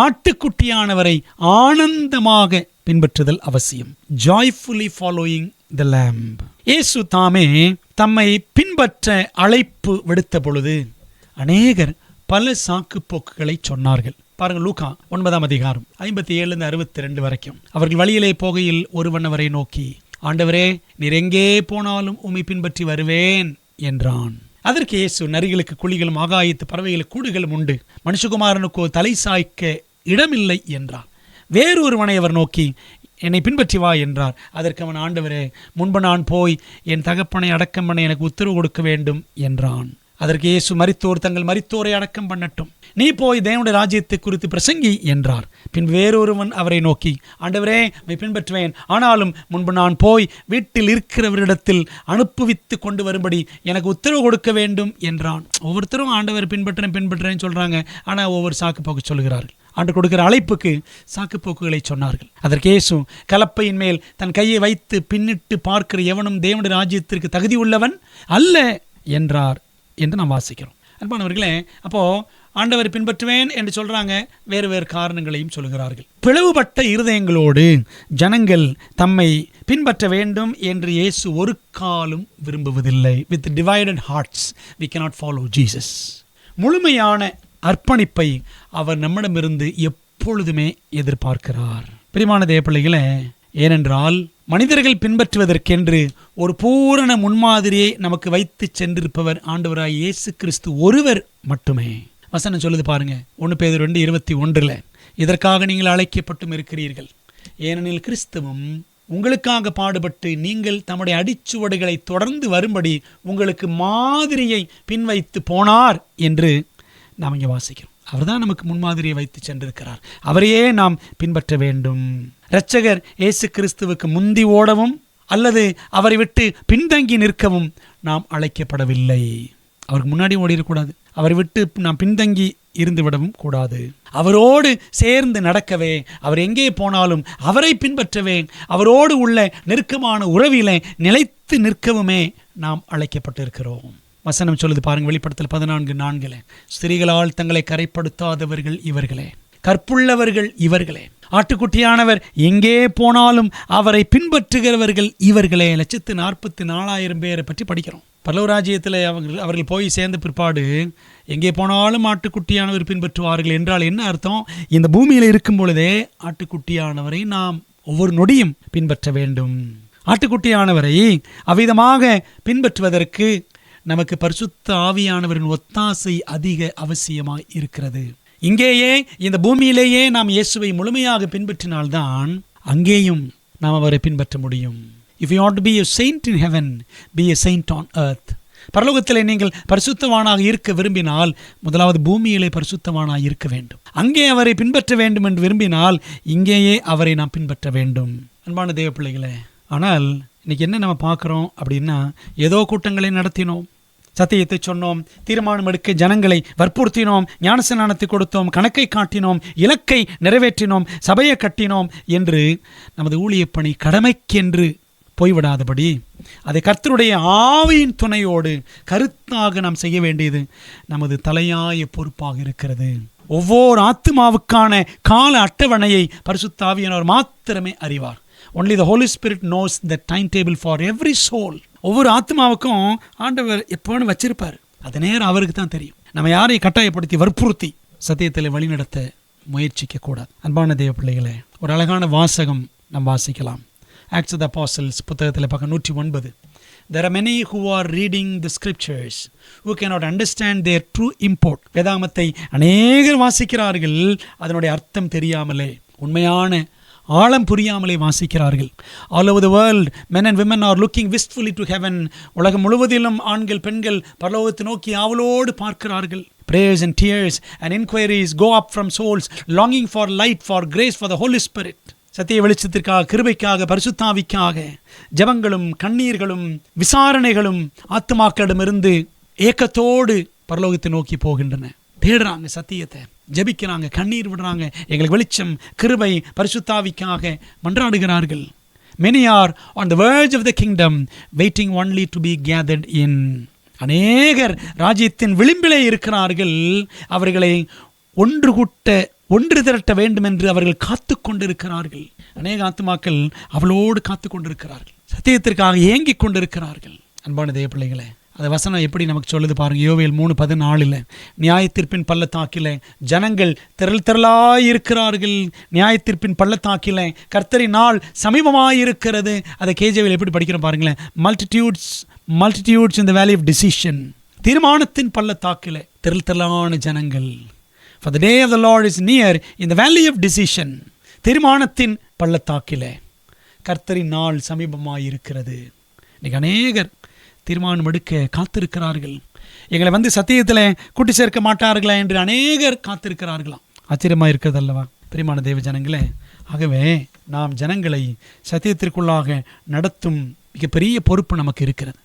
ஆட்டுக்குட்டியானவரை ஆனந்தமாக பின்பற்றுதல் அவசியம். Joyfully following the lamb. இயேசு தாமே தம்மை பின்பற்ற அழைப்பு விடுத்த பொழுது அநேகர் பல சாக்கு போக்குகளை சொன்னார்கள். பாருங்கள், லூக்கா 9ஆம் அதிகாரம் 57-62 வரைக்கும். அவர்கள் வழியிலே போகையில் ஒருவன் அவரை நோக்கி, ஆண்டவரே, நீர் எங்கே போனாலும் உம்மை பின்பற்றி வருவேன் என்றான். அதற்கு இயேசு, நரிகளுக்கு குழிகளும் ஆகாயத்து பறவைகளுக்கு கூடுகளும் உண்டு, மனுஷகுமாரனுக்கோ தலை சாய்க்க இடமில்லை என்றார். வேறொருவனை அவர் நோக்கி, என்னை பின்பற்றி வா என்றார். அதற்கு அவன், ஆண்டவரே, முன்பு நான் போய் என் தகப்பனை அடக்கம் பண்ண எனக்கு உத்தரவு கொடுக்க வேண்டும் என்றான். அதற்கு இயேசு, மரித்தோர் தங்கள் மரித்தோரை அடக்கம் பண்ணட்டும், நீ போய் தேவனுடைய ராஜ்யத்தை குறித்து பிரசங்கி என்றார். பின் வேறொருவன் அவரை நோக்கி, ஆண்டவரே, பின்பற்றுவேன், ஆனாலும் முன்பு நான் போய் வீட்டில் இருக்கிறவரிடத்தில் அனுப்புவித்து கொண்டு வரும்படி எனக்கு உத்தரவு கொடுக்க வேண்டும் என்றான். ஒவ்வொருத்தரும் ஆண்டவர் பின்பற்றேன்னு சொல்றாங்க, ஆனால் ஒவ்வொரு சாக்கு போக்கு சொல்கிறார்கள். ஆண்டு கொடுக்கிற அழைப்புக்கு சாக்குப்போக்குகளை சொன்னார்கள். அதற்கு இயேசு, கலப்பையின் மேல் தன் கையை வைத்து பின்னிட்டு பார்க்கிற எவனும் தேவனுடைய ராஜ்யத்திற்கு தகுதி உள்ளவன் அல்ல என்றார் என்று நாம் வாசிக்கிறோம். அன்பானவர்களே, அப்போ ஆண்டவர் பின்பற்றுவேன் என்று சொல்றாங்க, வேறு வேறு காரணங்களையும் சொல்கிறார்கள். பிளவுபட்ட இருதயங்களோடு ஜனங்கள் தம்மை பின்பற்ற வேண்டும் என்று இயேசு ஒரு காலம் விரும்புவதில்லை. With divided hearts we cannot follow Jesus. முழுமையான அர்ப்பணிப்பை அவர் நம்மிடமிருந்து எப்பொழுதுமே எதிர்பார்க்கிறார். பிரியமான தேவப்பிள்ளைகளே, ஏனென்றால் மனிதர்கள் பின்பற்றுவதற்கென்று ஒரு பூரண முன்மாதிரியை நமக்கு வைத்து சென்றிருப்பவர் ஆண்டவராய் இயேசு கிறிஸ்து ஒருவர் மட்டுமே. வசனம் சொல்லுது பாருங்க, 1 பேதுரு 2:21, இதற்காக நீங்கள் அழைக்கப்பட்டும் இருக்கிறீர்கள், ஏனெனில் கிறிஸ்துவும் உங்களுக்காக பாடுபட்டு நீங்கள் தம்முடைய அடிச்சுவடுகளை தொடர்ந்து வரும்படி உங்களுக்கு மாதிரியை பின்வைத்து போனார் என்று நாம் இங்கே வாசிக்கிறோம். அவர்தான் நமக்கு முன்மாதிரியை வைத்து சென்றிருக்கிறார். அவரையே நாம் பின்பற்ற வேண்டும். இரட்சகர் இயேசு கிறிஸ்துவுக்கு முந்தி ஓடவும் அல்லது அவரை விட்டு பின்தங்கி நிற்கவும் நாம் அழைக்கப்படவில்லை. அவருக்கு முன்னாடி ஓடிடக்கூடாது, அவரை விட்டு நாம் பின்தங்கி இருந்து விடவும் கூடாது. அவரோடு சேர்ந்து நடக்கவே, அவர் எங்கே போனாலும் அவரை பின்பற்றவே, அவரோடு உள்ள நெருக்கமான உறவிலே நிலைத்து நிற்கவுமே நாம் அழைக்கப்பட்டிருக்கிறோம். வசனம் சொல்லுது பாருங்க, வெளிப்படுத்தல் 14:4, ஸ்திரீகளால் தங்களை கரைப்படுத்தாதவர்கள் இவர்களே, கற்புள்ளவர்கள் இவர்களே, ஆட்டுக்குட்டியானவர் எங்கே போனாலும் அவரை பின்பற்றுகிறவர்கள் இவர்களே. 144,000 பேரை பற்றி படிக்கிறோம். பரலோகராஜ்யத்தில் அவர்கள் போய் சேர்ந்த பிற்பாடு எங்கே போனாலும் ஆட்டுக்குட்டியானவர் பின்பற்றுவார்கள் என்றால் என்ன அர்த்தம்? இந்த பூமியில் இருக்கும் பொழுதே ஆட்டுக்குட்டியானவரை நாம் ஒவ்வொரு நொடியும் பின்பற்ற வேண்டும். ஆட்டுக்குட்டியானவரை அவ்விதமாக பின்பற்றுவதற்கு நமக்கு பரிசுத்த ஆவியானவரின் ஒத்தாசை அதிக அவசியமாய் இருக்கிறது. இங்கேயே இந்த பூமியிலேயே நாம் இயேசுவை முழுமையாக பின்பற்றினால்தான் அங்கேயும் நாம் அவரை பின்பற்ற முடியும். If you want to be a saint in heaven, be a saint on earth. பரலோகத்திலே நீங்கள் பரிசுத்தவானாக இருக்க விரும்பினால் முதலாவது பூமியிலே பரிசுத்தவானாக இருக்க வேண்டும். அங்கே அவரை பின்பற்ற வேண்டும் என்று விரும்பினால் இங்கேயே அவரை நாம் பின்பற்ற வேண்டும். அன்பான தேவ பிள்ளைகளே, ஆனால் இன்னைக்கு என்ன நம்ம பார்க்குறோம் அப்படின்னா, ஏதோ கூட்டங்களை நடத்தினோம், சத்தியத்தை சொன்னோம், தீர்மானம் எடுக்க ஜனங்களை வற்புறுத்தினோம், ஞானஸ்நானத்தை கொடுத்தோம், கணக்கை காட்டினோம், இலக்கை நிறைவேற்றினோம், சபையை கட்டினோம் என்று நமது ஊழியப் பணி கடமைக்கென்று போய்விடாதபடி அதை கர்த்தருடைய ஆவியின் துணையோடு கருத்தாக நாம் செய்ய வேண்டியது நமது தலையாய பொறுப்பாக இருக்கிறது. ஒவ்வொரு ஆத்துமாவுக்கான கால அட்டவணையை பரிசுத்த ஆவியானவர் மாத்திரமே அறிவார். Only the Holy Spirit knows the timetable for every soul. ஒவ்வொரு ஆத்மாவுக்கும் ஆண்டவர் எப்போன்னு வச்சிருப்பார். அது நேரம் அவருக்கு தான் தெரியும். நம்ம யாரையும் கட்டாயப்படுத்தி வற்புறுத்தி சத்தியத்தில் வழிநடத்த முயற்சிக்க கூடாது. அன்பான தேவ பிள்ளைகளே, ஒரு அழகான வாசகம் நாம் வாசிக்கலாம். Acts of the Apostles புத்தகத்தில் பக்கம் 109. There are many who are reading the scriptures who cannot understand their true import. வேதாகமத்தை அநேகர் வாசிக்கிறார்கள், அதனுடைய அர்த்தம் தெரியாமலே, உண்மையான ஆழம் புரியாமலே வாசிக்கிறார்கள். All over the world, men and women are looking wistfully to heaven. உலகம் முழுவதிலும் ஆண்கள் பெண்கள் பரலோகத்தை நோக்கி ஆவலோடு பார்க்கிறார்கள். Prayers and tears and inquiries go up from souls longing for light, for grace, for the Holy Spirit. சத்திய வெளிச்சத்திற்காக, கிருபைக்காக, பரிசுத்தாவிக்காக ஜெபங்களும் கண்ணீர்களும் விசாரணைகளும் ஆத்துமாக்களிடமிருந்து ஏக்கத்தோடு பரலோகத்தை நோக்கி போகின்றன. தேடுறாங்க, சத்தியத்தை ஜெபிக்கிறாங்க, கண்ணீர் விடுறாங்க, எங்களுக்கு வெளிச்சம், கிருபை, பரிசுத்தாவிக்காக மன்றாடுகிறார்கள். Many are on the verge of the kingdom, waiting only to be gathered in. அநேகர் ராஜ்யத்தின் விளிம்பிலே இருக்கிறார்கள். அவர்களை ஒன்று கூட்ட ஒன்று திரட்ட வேண்டும் என்று அவர்கள் காத்து கொண்டிருக்கிறார்கள். அநேக ஆத்துமாக்கள் அவளோடு காத்து கொண்டிருக்கிறார்கள், சத்தியத்திற்காக ஏங்கிக் கொண்டிருக்கிறார்கள். அன்பான தேவ பிள்ளைகளே, அந்த வசனம் எப்படி நமக்கு சொல்லுது பாருங்க. யோவேல் 3:14 நியாயத்தீர்ப்பின் பள்ளத்தாக்கில ஜனங்கள் திரளாயிருக்கிறார்கள். நியாயத்தீர்ப்பின் பள்ளத்தாக்கில கர்த்தரின் நாள் சமீபமாயிருக்கிறது. அதை கேஜேவில் எப்படி படிக்கிறோம் பாருங்களேன். மல்டிடியூட்ஸ் இன் த வேலி ஆஃப் டிசிஷன். தீர்மானத்தின் பள்ளத்தாக்கில திரளான ஜனங்கள். For the day of the Lord is near in the valley of decision. தீர்மானத்தின் பள்ளத்தாக்கில கர்த்தரின் நாள் சமீபமாயிருக்கிறது. இன்னைக்கு அநேகர் தீர்மானம் எடுக்க காத்திருக்கிறார்கள். எங்களை வந்து சத்தியத்தில் கூட்டி சேர்க்க மாட்டார்களா என்று அநேகர் காத்திருக்கிறார்களாம். ஆச்சரியமாக இருக்கிறது அல்லவா பிரியமான தேவ ஜனங்களே? ஆகவே நாம் ஜனங்களை சத்தியத்திற்குள்ளாக நடத்தும் மிகப்பெரிய பொறுப்பு நமக்கு இருக்கிறது.